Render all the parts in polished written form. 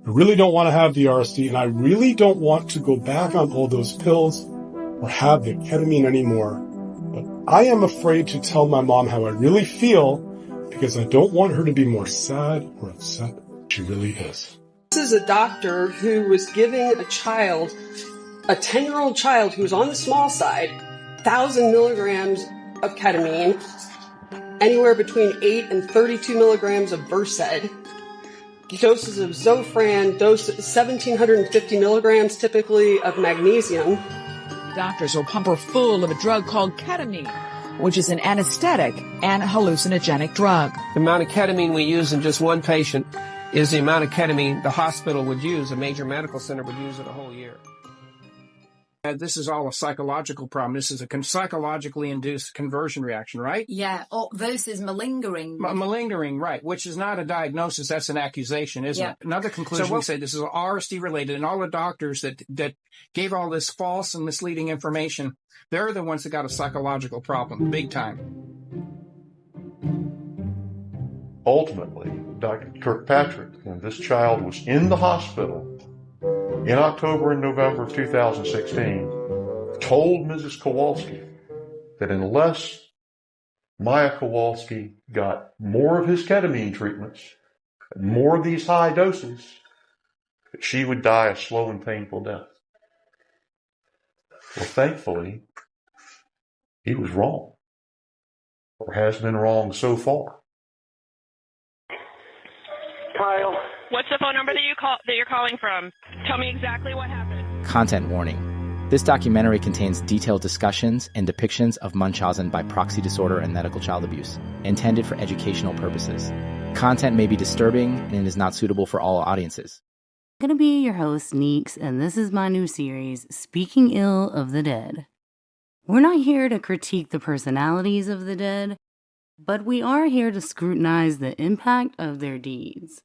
I really don't want to have the RSD, and I really don't want to go back on all those pills or have the ketamine anymore. But I am afraid to tell my mom how I really feel because I don't want her to be more sad or upset than she really is. This is a doctor who was giving a 10-year-old child who was on the small side, 1,000 milligrams of ketamine, anywhere between 8 and 32 milligrams of Versed, doses of Zofran, 1,750 milligrams typically of magnesium. Doctors will pump her full of a drug called ketamine, which is an anesthetic and hallucinogenic drug. The amount of ketamine we use in just one patient is the amount of ketamine the hospital would use, a major medical center would use in a whole year. This is all a psychological problem. This is a psychologically induced conversion reaction, right? Yeah, versus malingering. Malingering, right, which is not a diagnosis, that's an accusation, isn't it? Another conclusion we say this is RSD related, and all the doctors that gave all this false and misleading information, they're the ones that got a psychological problem, big time. Ultimately, Dr. Kirkpatrick, when this child was in the hospital in October and November of 2016, told Mrs. Kowalski that unless Maya Kowalski got more of his ketamine treatments, more of these high doses, that she would die a slow and painful death. Well, thankfully, he was wrong, or has been wrong so far. Kyle. What's the phone number that you're calling from? Tell me exactly what happened. Content warning. This documentary contains detailed discussions and depictions of Munchausen by proxy disorder and medical child abuse, intended for educational purposes. Content may be disturbing and is not suitable for all audiences. I'm going to be your host, Neeks, and this is my new series, Speaking Ill of the Dead. We're not here to critique the personalities of the dead, but we are here to scrutinize the impact of their deeds.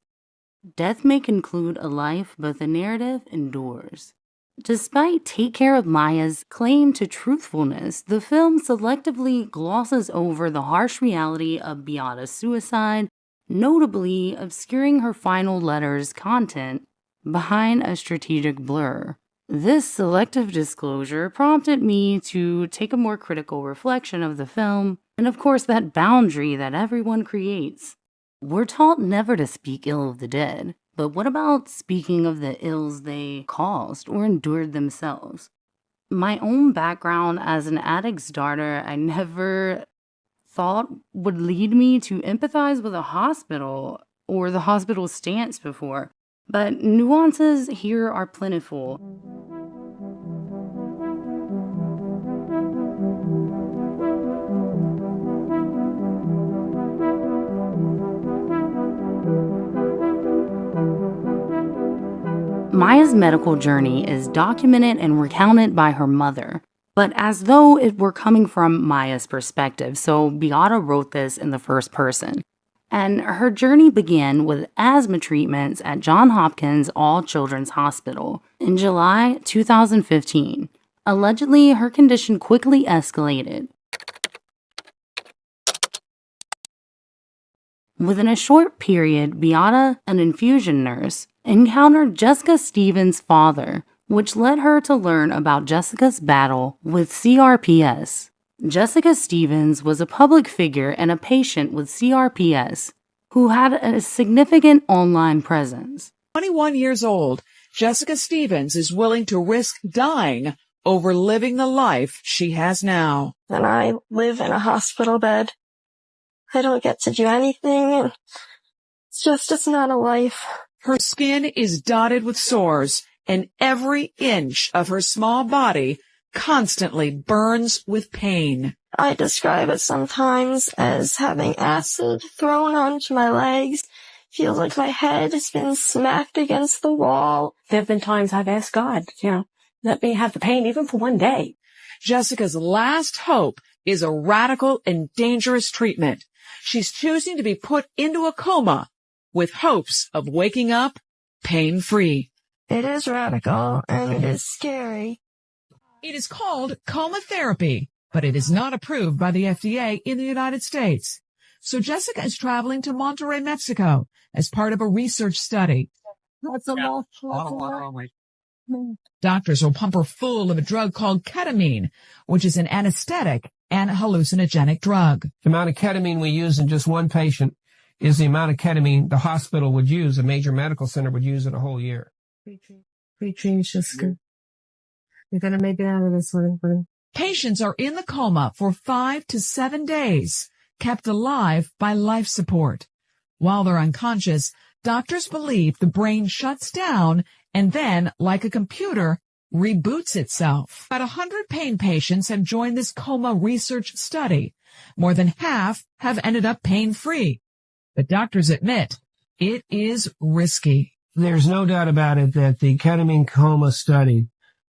Death may conclude a life, but the narrative endures. Despite Take Care of Maya's claim to truthfulness, the film selectively glosses over the harsh reality of Beata's suicide, notably obscuring her final letter's content behind a strategic blur. This selective disclosure prompted me to take a more critical reflection of the film, and of course that boundary that everyone creates. We're taught never to speak ill of the dead, but what about speaking of the ills they caused or endured themselves? My own background as an addict's daughter, I never thought would lead me to empathize with a hospital or the hospital's stance before, but nuances here are plentiful. Maya's medical journey is documented and recounted by her mother, but as though it were coming from Maya's perspective, so Beata wrote this in the first person. And her journey began with asthma treatments at Johns Hopkins All Children's Hospital in July 2015. Allegedly, her condition quickly escalated. Within a short period, Beata, an infusion nurse, encountered Jessica Stevens' father, which led her to learn about Jessica's battle with CRPS. Jessica Stevens was a public figure and a patient with CRPS who had a significant online presence. 21 years old, Jessica Stevens is willing to risk dying over living the life she has now. And I live in a hospital bed. I don't get to do anything. It's not a life. Her skin is dotted with sores, and every inch of her small body constantly burns with pain. I describe it sometimes as having acid thrown onto my legs. Feels like my head has been smacked against the wall. There have been times I've asked God, let me have the pain even for one day. Jessica's last hope is a radical and dangerous treatment. She's choosing to be put into a coma with hopes of waking up pain-free. It is radical and it is scary. It is called coma therapy, but it is not approved by the FDA in the United States. So Jessica is traveling to Monterrey, Mexico as part of a research study. That's a lot. Doctors will pump her full of a drug called ketamine, which is an anesthetic and hallucinogenic drug. The amount of ketamine we use in just one patient is the amount of ketamine the hospital would use, a major medical center would use in a whole year. Preaching is just good. You're going to make it out of this one. Patients are in the coma for 5 to 7 days, kept alive by life support. While they're unconscious, doctors believe the brain shuts down and then, like a computer, reboots itself. About 100 pain patients have joined this coma research study. More than half have ended up pain-free. But doctors admit it is risky. There's no doubt about it that the ketamine coma study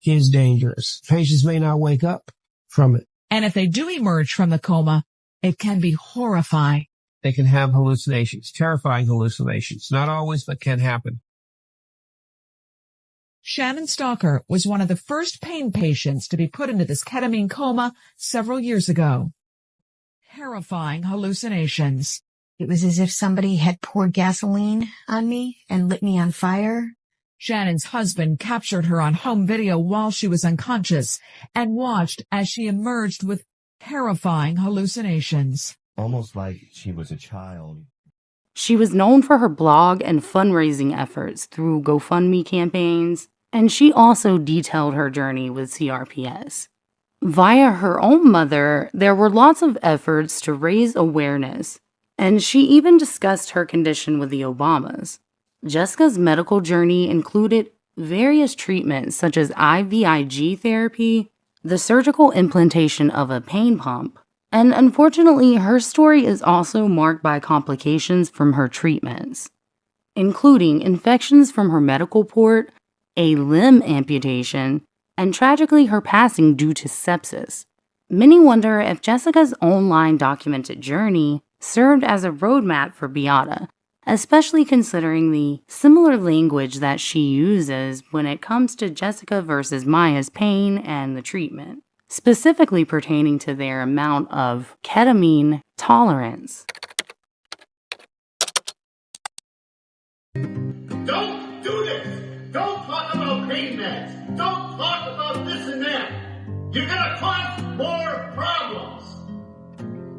is dangerous. Patients may not wake up from it. And if they do emerge from the coma, it can be horrifying. They can have hallucinations, terrifying hallucinations. Not always, but can happen. Shannon Stalker was one of the first pain patients to be put into this ketamine coma several years ago. Terrifying hallucinations. It was as if somebody had poured gasoline on me and lit me on fire. Shannon's husband captured her on home video while she was unconscious and watched as she emerged with terrifying hallucinations. Almost like she was a child. She was known for her blog and fundraising efforts through GoFundMe campaigns, and she also detailed her journey with CRPS. Via her own mother, there were lots of efforts to raise awareness, and she even discussed her condition with the Obamas. Jessica's medical journey included various treatments such as IVIG therapy, the surgical implantation of a pain pump, and unfortunately, her story is also marked by complications from her treatments, including infections from her medical port, a limb amputation, and tragically her passing due to sepsis. Many wonder if Jessica's online documented journey served as a roadmap for Beata, especially considering the similar language that she uses when it comes to Jessica versus Maya's pain and the treatment, specifically pertaining to their amount of ketamine tolerance. Don't do this! Don't talk about pain meds! Don't talk about this and that! You're gonna cause more problems!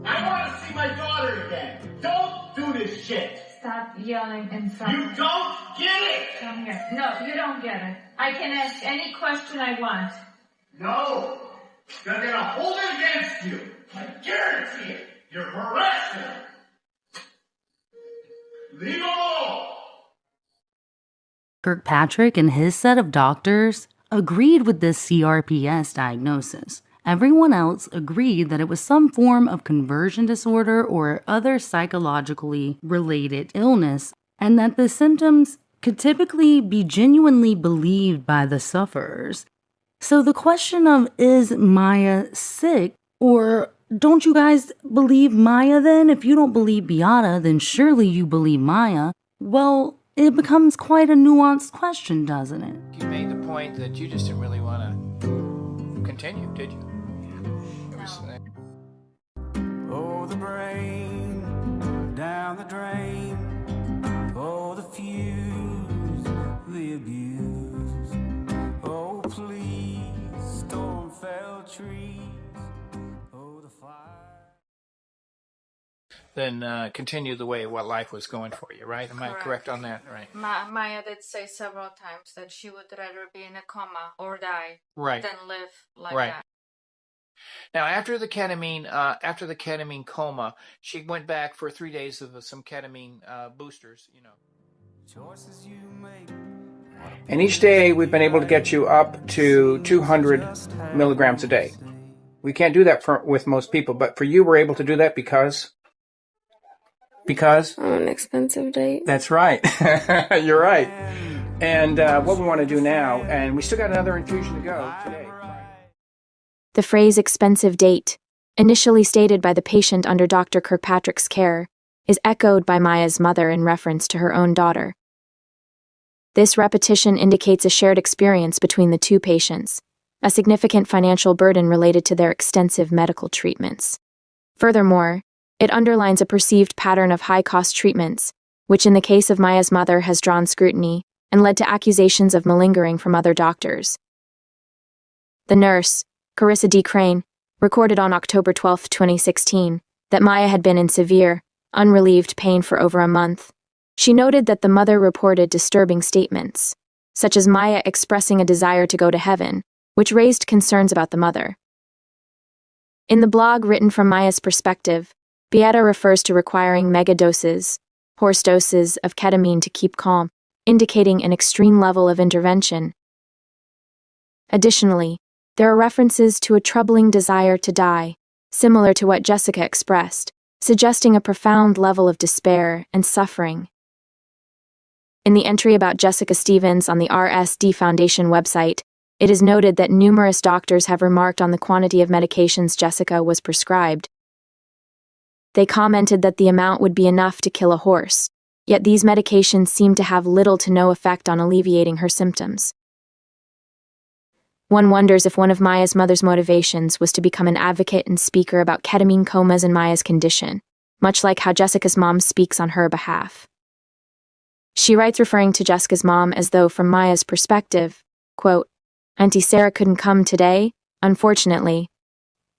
I want to see my daughter again! Don't do this shit! Stop yelling in front of me. You don't get it! Come here. No, you don't get it. I can ask any question I want. No! They're gonna hold it against you! I guarantee it! You're harassing her! Leave them alone! Kirkpatrick and his set of doctors agreed with this CRPS diagnosis. Everyone else agreed that it was some form of conversion disorder or other psychologically related illness, and that the symptoms could typically be genuinely believed by the sufferers. So the question of, is Maya sick, or don't you guys believe Maya then? If you don't believe Beata, then surely you believe Maya. Well, it becomes quite a nuanced question, doesn't it? You made the point that you just didn't really want to continue, did you? Oh, the brain, down the drain. Oh, the fuse, the abuse. Oh, please, storm fell trees. Oh, the fire. Then continue the way what life was going for you, right? Am I correct on that? Right. Maya did say several times that she would rather be in a coma or die than live like that. Now, after the ketamine coma, she went back for 3 days of some ketamine boosters, you know. And each day we've been able to get you up to 200 milligrams a day. We can't do that with most people, but for you, we're able to do that because on an expensive date. That's right. You're right. And what we want to do now, and we still got another infusion to go today. The phrase expensive date, initially stated by the patient under Dr. Kirkpatrick's care, is echoed by Maya's mother in reference to her own daughter. This repetition indicates a shared experience between the two patients, a significant financial burden related to their extensive medical treatments. Furthermore, it underlines a perceived pattern of high-cost treatments, which in the case of Maya's mother has drawn scrutiny and led to accusations of malingering from other doctors. The nurse, Carissa D. Crane, recorded on October 12, 2016, that Maya had been in severe, unrelieved pain for over a month. She noted that the mother reported disturbing statements, such as Maya expressing a desire to go to heaven, which raised concerns about the mother. In the blog written from Maya's perspective, Beata refers to requiring mega doses, horse doses of ketamine to keep calm, indicating an extreme level of intervention. Additionally, there are references to a troubling desire to die, similar to what Jessica expressed, suggesting a profound level of despair and suffering. In the entry about Jessica Stevens on the RSD Foundation website, it is noted that numerous doctors have remarked on the quantity of medications Jessica was prescribed. They commented that the amount would be enough to kill a horse, yet these medications seem to have little to no effect on alleviating her symptoms. One wonders if one of Maya's mother's motivations was to become an advocate and speaker about ketamine comas and Maya's condition, much like how Jessica's mom speaks on her behalf. She writes referring to Jessica's mom as though, from Maya's perspective, quote, "Auntie Sarah couldn't come today, unfortunately.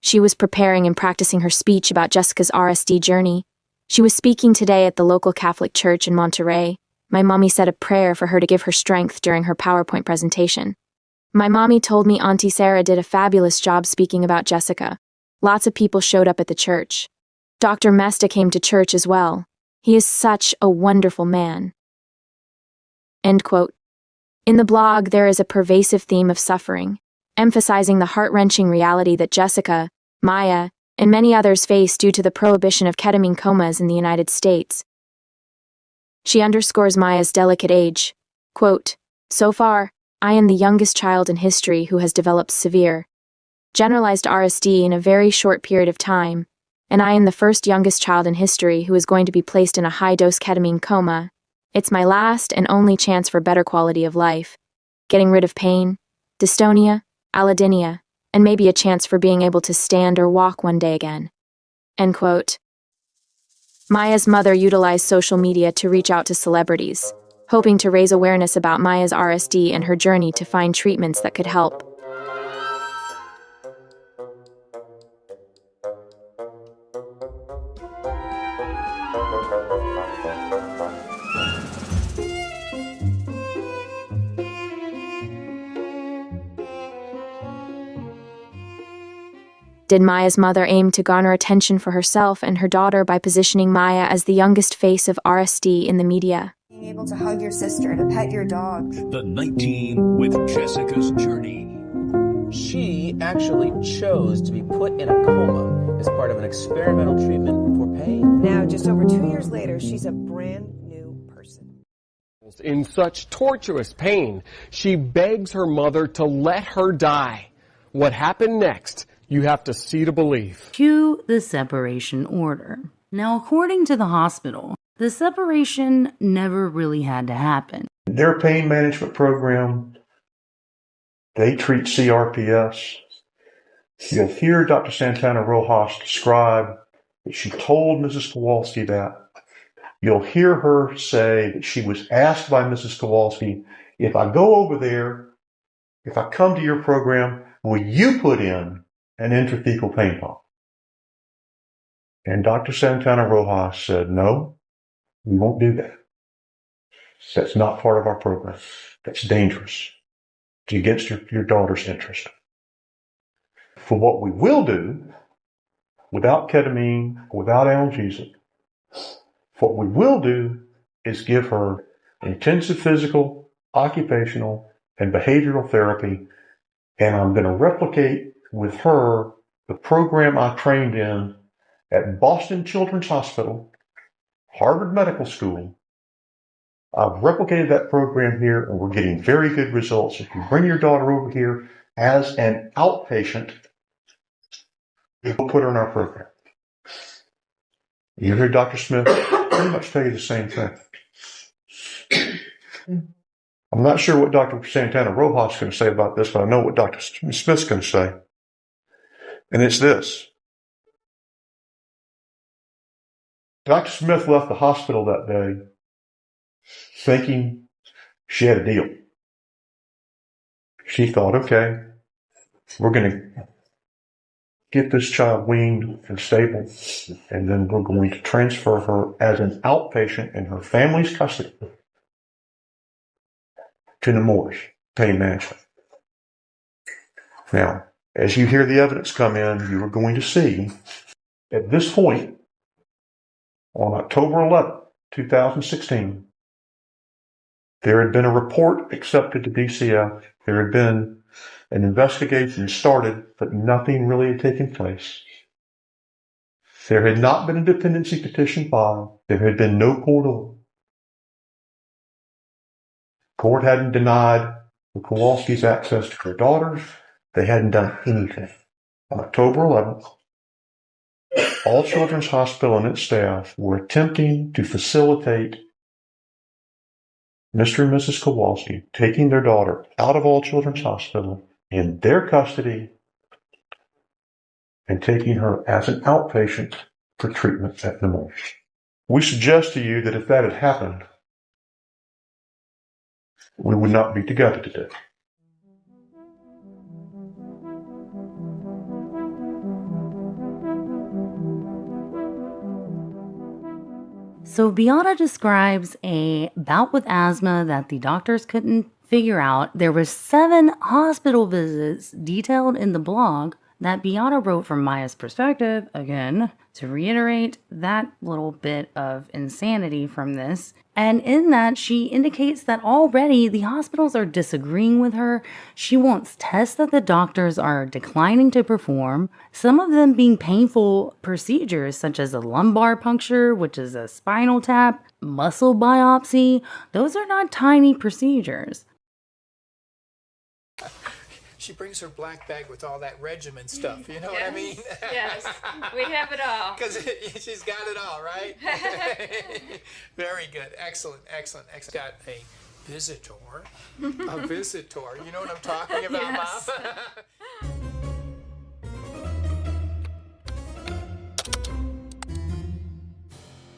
She was preparing and practicing her speech about Jessica's RSD journey. She was speaking today at the local Catholic church in Monterey. My mommy said a prayer for her to give her strength during her PowerPoint presentation. My mommy told me Auntie Sarah did a fabulous job speaking about Jessica. Lots of people showed up at the church. Dr. Mesta came to church as well. He is such a wonderful man." End quote. In the blog, there is a pervasive theme of suffering, emphasizing the heart-wrenching reality that Jessica, Maya, and many others face due to the prohibition of ketamine comas in the United States. She underscores Maya's delicate age. Quote, "So far, I am the youngest child in history who has developed severe, generalized RSD in a very short period of time, and I am the first youngest child in history who is going to be placed in a high-dose ketamine coma. It's my last and only chance for better quality of life, getting rid of pain, dystonia, allodynia, and maybe a chance for being able to stand or walk one day again." End quote. Maya's mother utilized social media to reach out to celebrities, hoping to raise awareness about Maya's RSD and her journey to find treatments that could help. Did Maya's mother aim to garner attention for herself and her daughter by positioning Maya as the youngest face of RSD in the media? Being able to hug your sister, to pet your dog. The night team with Jessica's journey. She actually chose to be put in a coma as part of an experimental treatment for pain. Now, just over 2 years later, she's a brand new person. In such torturous pain, she begs her mother to let her die. What happened next? You have to see to believe. Cue the separation order. Now, according to the hospital, the separation never really had to happen. Their pain management program, they treat CRPS. You'll hear Dr. Santana Rojas describe that she told Mrs. Kowalski that. You'll hear her say that she was asked by Mrs. Kowalski, if I go over there, if I come to your program, will you put in an intrathecal pain pump? And Dr. Santana Rojas said, no, we won't do that. That's not part of our program. That's dangerous. It's against your daughter's interest. For what we will do, without ketamine, without analgesic, what we will do is give her intensive physical, occupational, and behavioral therapy, and I'm going to replicate with her the program I trained in at Boston Children's Hospital, Harvard Medical School. I've replicated that program here, and we're getting very good results. If you bring your daughter over here as an outpatient, we'll put her in our program. You hear Dr. Smith pretty much tell you the same thing. I'm not sure what Dr. Santana Rojas is going to say about this, but I know what Dr. Smith's going to say. And it's this. Dr. Smith left the hospital that day thinking She had a deal. She thought, okay, we're going to get this child weaned and stable, and then we're going to transfer her as an outpatient in her family's custody to Nemours Pain Management. Now, as you hear the evidence come in, you are going to see at this point, on October 11th, 2016, there had been a report accepted to DCF. There had been an investigation started, but nothing really had taken place. There had not been a dependency petition filed. There had been no court order. Court hadn't denied the Kowalskis access to their daughters. They hadn't done anything. On October 11th, All Children's Hospital and its staff were attempting to facilitate Mr. and Mrs. Kowalski taking their daughter out of All Children's Hospital in their custody and taking her as an outpatient for treatment at Nemours. We suggest to you that if that had happened, we would not be together today. So Beata describes a bout with asthma that the doctors couldn't figure out. There were 7 hospital visits detailed in the blog that Beata wrote from Maya's perspective, again, to reiterate that little bit of insanity from this. And in that, she indicates that already the hospitals are disagreeing with her. She wants tests that the doctors are declining to perform, some of them being painful procedures such as a lumbar puncture, which is a spinal tap, muscle biopsy. Those are not tiny procedures. She brings her black bag with all that regimen stuff, you know what I mean? Yes, we have it all. Because she's got it all, right? Very good. Excellent. Got a visitor. A visitor. You know what I'm talking about, Yes. Mom?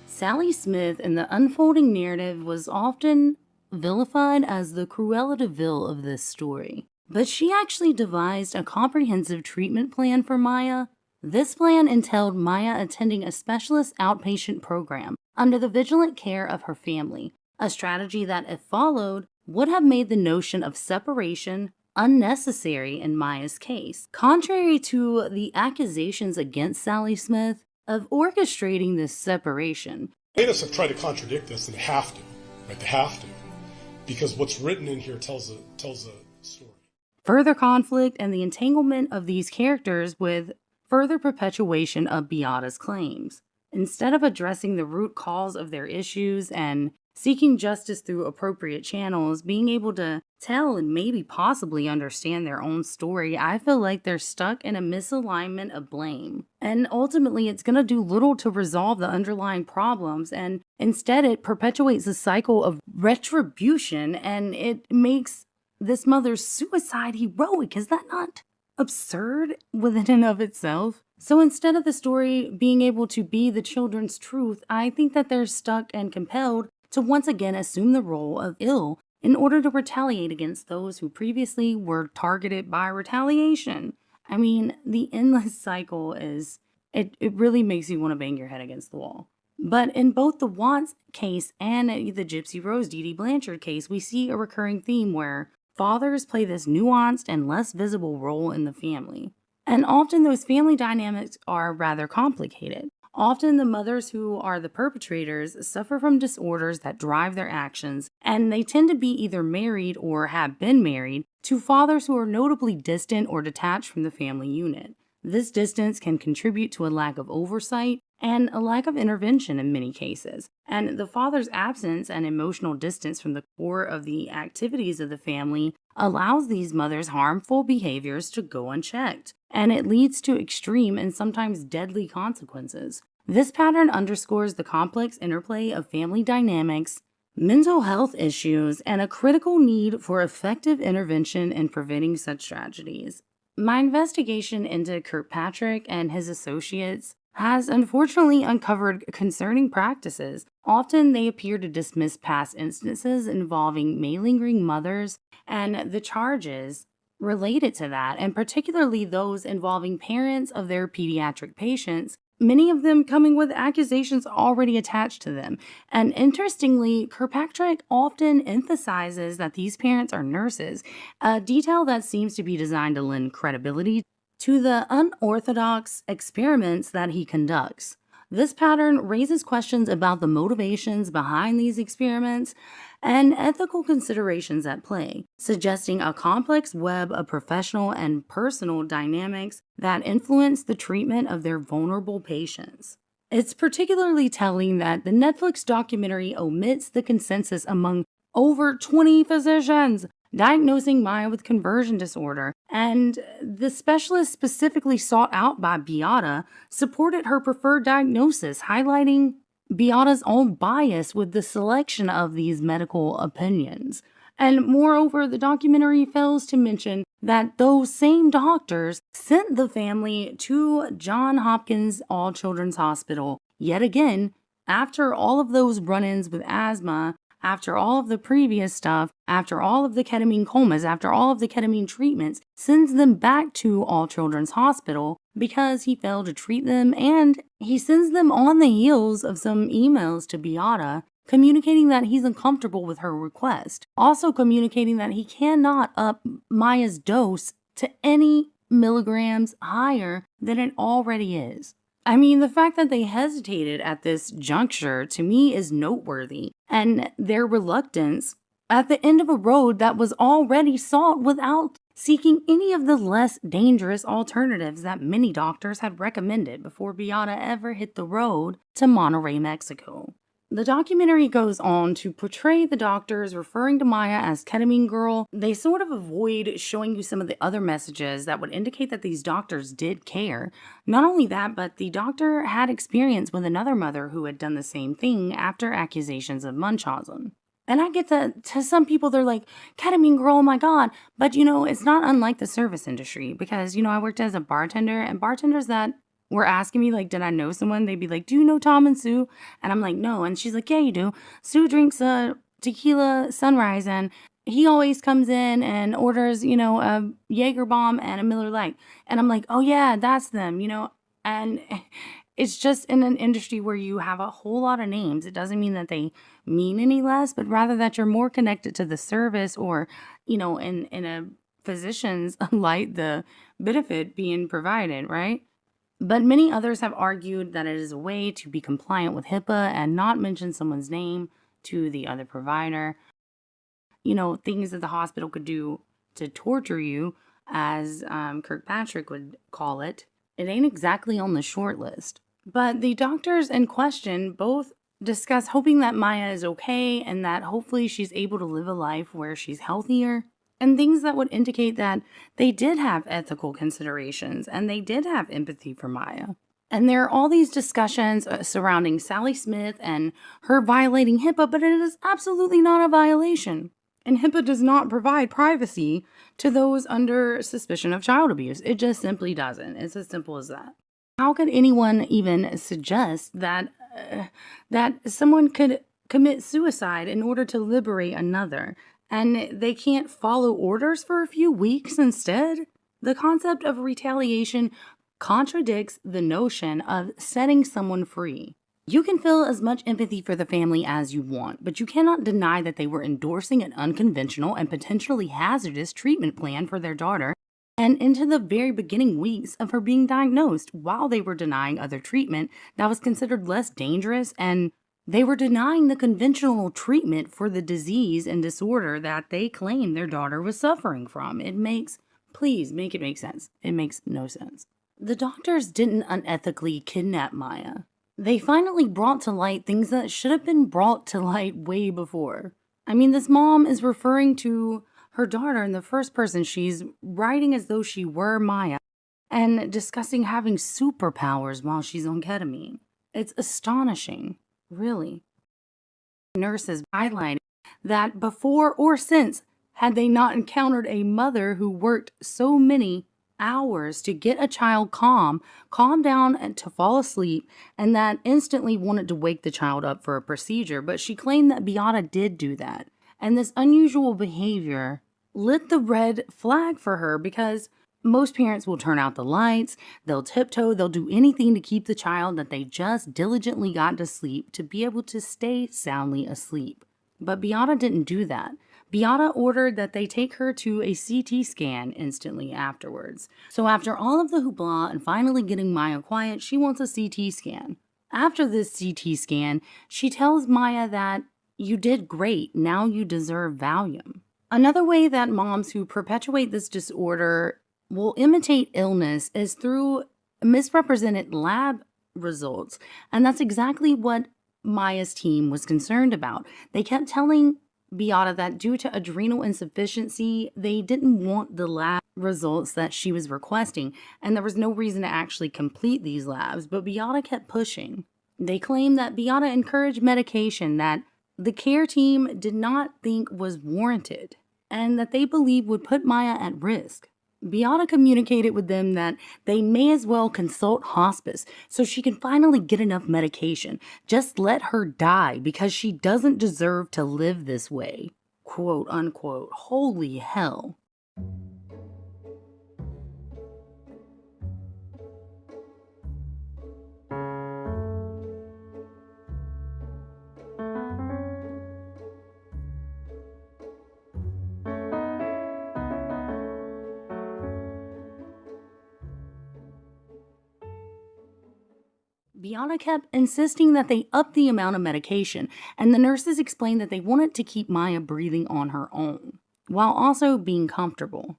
Sally Smith in the unfolding narrative was often vilified as the Cruella de Vil of this story. But she actually devised a comprehensive treatment plan for Maya. This plan entailed Maya attending a specialist outpatient program under the vigilant care of her family, a strategy that, if followed, would have made the notion of separation unnecessary in Maya's case. Contrary to the accusations against Sally Smith of orchestrating this separation. Plaintiffs have tried to contradict this, and they have to, right? They have to, because what's written in here tells a story. Further conflict and the entanglement of these characters with further perpetuation of Beata's claims. Instead of addressing the root cause of their issues and seeking justice through appropriate channels, being able to tell and maybe possibly understand their own story, I feel like they're stuck in a misalignment of blame. And ultimately, it's going to do little to resolve the underlying problems, and instead it perpetuates a cycle of retribution, and it makes this mother's suicide heroic. Is that not absurd within and of itself? So instead of the story being able to be the children's truth, I think that they're stuck and compelled to once again assume the role of ill in order to retaliate against those who previously were targeted by retaliation. I mean, the endless cycle is, it really makes you want to bang your head against the wall. But in both the Watts case and the Gypsy Rose Dee Dee Blanchard case, we see a recurring theme where fathers play this nuanced and less visible role in the family. And often those family dynamics are rather complicated. Often the mothers who are the perpetrators suffer from disorders that drive their actions, and they tend to be either married or have been married to fathers who are notably distant or detached from the family unit. This distance can contribute to a lack of oversight and a lack of intervention in many cases. And the father's absence and emotional distance from the core of the activities of the family allows these mothers' harmful behaviors to go unchecked, and it leads to extreme and sometimes deadly consequences. This pattern underscores the complex interplay of family dynamics, mental health issues, and a critical need for effective intervention in preventing such tragedies. My investigation into Kirkpatrick and his associates has unfortunately uncovered concerning practices. Often they appear to dismiss past instances involving malingering mothers and the charges related to that, and particularly those involving parents of their pediatric patients, many of them coming with accusations already attached to them. And interestingly, Kirkpatrick often emphasizes that these parents are nurses, a detail that seems to be designed to lend credibility to the unorthodox experiments that he conducts. This pattern raises questions about the motivations behind these experiments and ethical considerations at play, suggesting a complex web of professional and personal dynamics that influence the treatment of their vulnerable patients. It's particularly telling that the Netflix documentary omits the consensus among over 20 physicians diagnosing Maya with conversion disorder, and the specialist specifically sought out by Beata supported her preferred diagnosis, highlighting Beata's own bias with the selection of these medical opinions. And moreover, the documentary fails to mention that those same doctors sent the family to Johns Hopkins All Children's Hospital yet again after all of those run-ins with asthma, after all of the previous stuff, after all of the ketamine comas, after all of the ketamine treatments, sends them back to All Children's Hospital because he failed to treat them, and he sends them on the heels of some emails to Beata communicating that he's uncomfortable with her request, also communicating that he cannot up Maya's dose to any milligrams higher than it already is. I mean, the fact that they hesitated at this juncture to me is noteworthy, and their reluctance at the end of a road that was already sought without seeking any of the less dangerous alternatives that many doctors had recommended before Beata ever hit the road to Monterrey, Mexico. The documentary goes on to portray the doctors referring to Maya as ketamine girl. They sort of avoid showing you some of the other messages that would indicate that these doctors did care. Not only that, but the doctor had experience with another mother who had done the same thing after accusations of Munchausen. And I get that to some people, they're like, ketamine girl, oh my God. But, it's not unlike the service industry because, I worked as a bartender, and bartenders that were asking me, like, did I know someone? They'd be like, do you know Tom and Sue? And I'm like, no. And she's like, yeah, you do. Sue drinks a tequila sunrise, and he always comes in and orders, a Jaeger bomb and a Miller Lite. And I'm like, oh yeah, that's them, and it's just in an industry where you have a whole lot of names. It doesn't mean that they mean any less, but rather that you're more connected to the service or, in a physician's light, the benefit being provided, right? But many others have argued that it is a way to be compliant with HIPAA and not mention someone's name to the other provider. Things that the hospital could do to torture you, as Kirkpatrick would call it. It ain't exactly on the short list. But the doctors in question both discuss hoping that Maya is okay and that hopefully she's able to live a life where she's healthier, and things that would indicate that they did have ethical considerations and they did have empathy for Maya. And there are all these discussions surrounding Sally Smith and her violating HIPAA, but it is absolutely not a violation. And HIPAA does not provide privacy to those under suspicion of child abuse. It just simply doesn't. It's as simple as that. How could anyone even suggest that someone could commit suicide in order to liberate another, and they can't follow orders for a few weeks instead? The concept of retaliation contradicts the notion of setting someone free. You can feel as much empathy for the family as you want, but you cannot deny that they were endorsing an unconventional and potentially hazardous treatment plan for their daughter, and into the very beginning weeks of her being diagnosed, while they were denying other treatment that was considered less dangerous, and they were denying the conventional treatment for the disease and disorder that they claimed their daughter was suffering from. Please make it make sense. It makes no sense. The doctors didn't unethically kidnap Maya. They finally brought to light things that should have been brought to light way before. I mean, this mom is referring to her daughter in the first person. She's writing as though she were Maya and discussing having superpowers while she's on ketamine. It's astonishing, really. Nurses highlighted that before or since had they not encountered a mother who worked so many hours to get a child calm down and to fall asleep, and that instantly wanted to wake the child up for a procedure. But she claimed that Beata did do that. And this unusual behavior lit the red flag for her, because most parents will turn out the lights, they'll tiptoe, they'll do anything to keep the child that they just diligently got to sleep to be able to stay soundly asleep. But Beata didn't do that. Beata ordered that they take her to a CT scan instantly afterwards. So after all of the hoopla and finally getting Maya quiet, she wants a CT scan. After this CT scan, she tells Maya that you did great, now you deserve Valium. Another way that moms who perpetuate this disorder will imitate illness is through misrepresented lab results. And that's exactly what Maya's team was concerned about. They kept telling Beata that due to adrenal insufficiency, they didn't want the lab results that she was requesting, and there was no reason to actually complete these labs, but Beata kept pushing. They claimed that Beata encouraged medication that the care team did not think was warranted, and that they believed would put Maya at risk. Beata communicated with them that they may as well consult hospice so she can finally get enough medication. Just let her die because she doesn't deserve to live this way. Quote unquote. Holy hell. Beata kept insisting that they up the amount of medication, and the nurses explained that they wanted to keep Maya breathing on her own, while also being comfortable.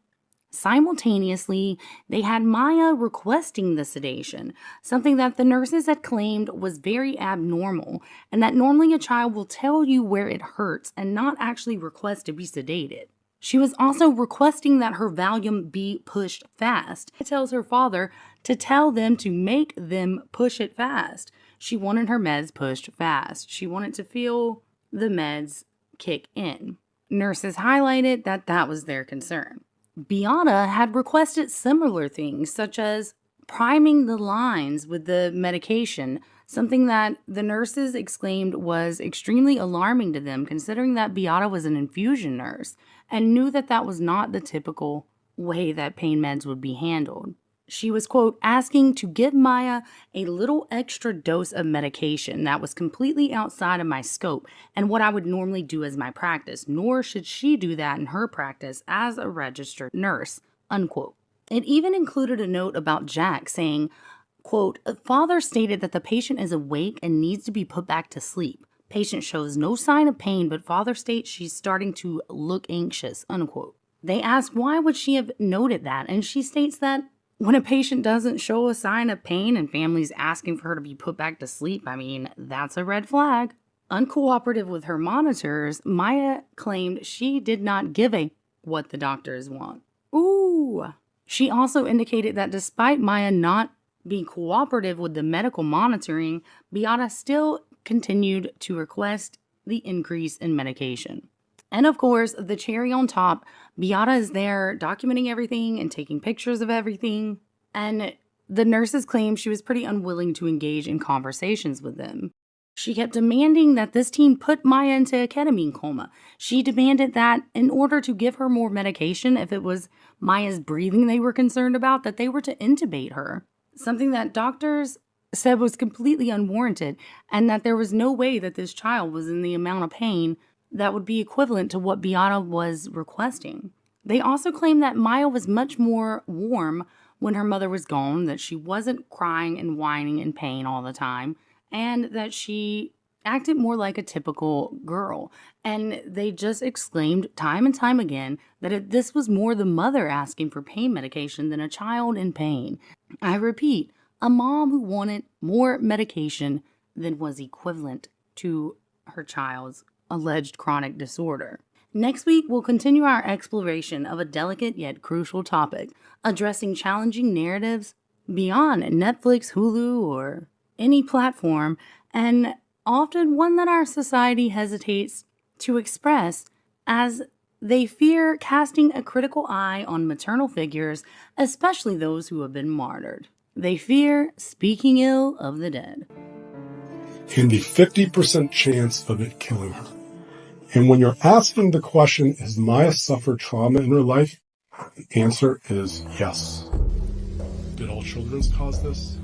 Simultaneously, they had Maya requesting the sedation, something that the nurses had claimed was very abnormal, and that normally a child will tell you where it hurts and not actually request to be sedated. She was also requesting that her Valium be pushed fast. It tells her father to tell them to make them push it fast. She wanted her meds pushed fast. She wanted to feel the meds kick in. Nurses highlighted that that was their concern. Beata had requested similar things, such as priming the lines with the medication, something that the nurses exclaimed was extremely alarming to them, considering that Beata was an infusion nurse and knew that that was not the typical way that pain meds would be handled. She was, quote, asking to give Maya a little extra dose of medication that was completely outside of my scope and what I would normally do as my practice, nor should she do that in her practice as a registered nurse, unquote. It even included a note about Jack saying, quote, father stated that the patient is awake and needs to be put back to sleep. Patient shows no sign of pain, but father states she's starting to look anxious, unquote. They asked why would she have noted that, and she states that when a patient doesn't show a sign of pain and family's asking for her to be put back to sleep, I mean, that's a red flag. Uncooperative with her monitors, Maya claimed she did not give a what the doctors want. Ooh. She also indicated that despite Maya not being cooperative with the medical monitoring, Beata still continued to request the increase in medication. And of course, the cherry on top, Beata is there documenting everything and taking pictures of everything. And the nurses claimed she was pretty unwilling to engage in conversations with them. She kept demanding that this team put Maya into a ketamine coma. She demanded that in order to give her more medication, if it was Maya's breathing they were concerned about, that they were to intubate her. Something that doctors said was completely unwarranted, and that there was no way that this child was in the amount of pain that would be equivalent to what Beata was requesting. They also claimed that Maya was much more warm when her mother was gone, that she wasn't crying and whining in pain all the time, and that she acted more like a typical girl. And they just exclaimed time and time again that this was more the mother asking for pain medication than a child in pain. I repeat, a mom who wanted more medication than was equivalent to her child's alleged chronic disorder. Next week, we'll continue our exploration of a delicate yet crucial topic, addressing challenging narratives beyond Netflix, Hulu, or any platform, and often one that our society hesitates to express as They fear casting a critical eye on maternal figures, especially those who have been martyred. They fear speaking ill of the dead. And the 50% chance of it killing her. And when you're asking the question, has Maya suffered trauma in her life? The answer is yes. Did all children's cause this?